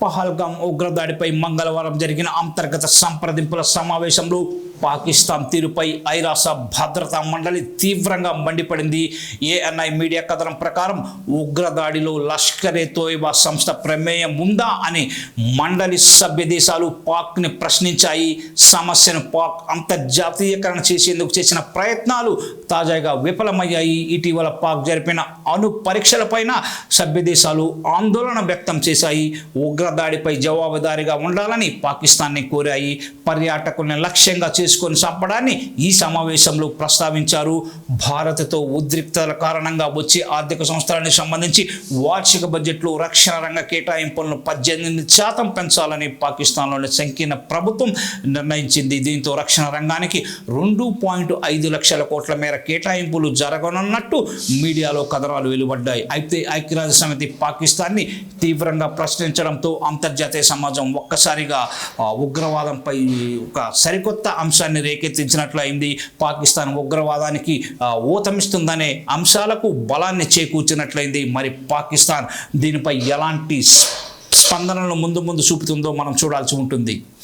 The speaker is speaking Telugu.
పహల్గాం ఉగ్రదాడిపై మంగళవారం జరిగిన అంతర్గత సంప్రదింపుల సమావేశంలో పాకిస్తాన్ తీరుపై ఐరాస భద్రతా మండలి తీవ్రంగా మండిపడింది. ఏఎన్ఐ మీడియా కథనం ప్రకారం ఉగ్రదాడిలో లష్కరే తోయిబా సంస్థ ప్రమేయం ఉందా అని మండలి సభ్య దేశాలు పాక్ని ప్రశ్నించాయి. సమస్యను పాక్ అంతర్జాతీయకరణ చేసేందుకు చేసిన ప్రయత్నాలు తాజాగా విఫలమయ్యాయి. ఇటీవల పాక్ జరిపిన అణు పరీక్షలపైన సభ్య దేశాలు ఆందోళన వ్యక్తం చేశాయి. ఉగ్రదాడిపై జవాబుదారీగా ఉండాలని పాకిస్తాన్ని కోరాయి. పర్యాటకుల్ని లక్ష్యంగా చేసుకొని చంపడాన్ని ఈ సమావేశంలో ప్రస్తావించారు. భారత్తో ఉద్రిక్తల కారణంగా వచ్చే ఆర్థిక సంవత్సరానికి సంబంధించి వార్షిక బడ్జెట్లో రక్షణ రంగ కేటాయింపులను 18% పెంచాలని పాకిస్తాన్లోని సంకీర్ణ ప్రభుత్వం నిర్ణయించింది. దీంతో రక్షణ రంగానికి 2.5 లక్షల కోట్ల మేర కేటాయింపులు జరగనున్నట్టు మీడియాలో కథనాలు వెలువడ్డాయి. అయితే ఐక్యరాజ్య సమితి పాకిస్తాన్ని తీవ్రంగా ప్రశ్నించడంతో అంతర్జాతీయ సమాజం ఒక్కసారిగా ఉగ్రవాదంపై ఒక సరికొత్త అంశాన్ని రేకెత్తించినట్లయింది. పాకిస్తాన్ ఉగ్రవాదానికి ఊతమిస్తుందనే అంశాలకు బలాన్ని చేకూర్చినట్లయింది. మరి పాకిస్తాన్ దీనిపై ఎలాంటి స్పందనలు ముందు చూపుతుందో మనం చూడాల్సి ఉంటుంది.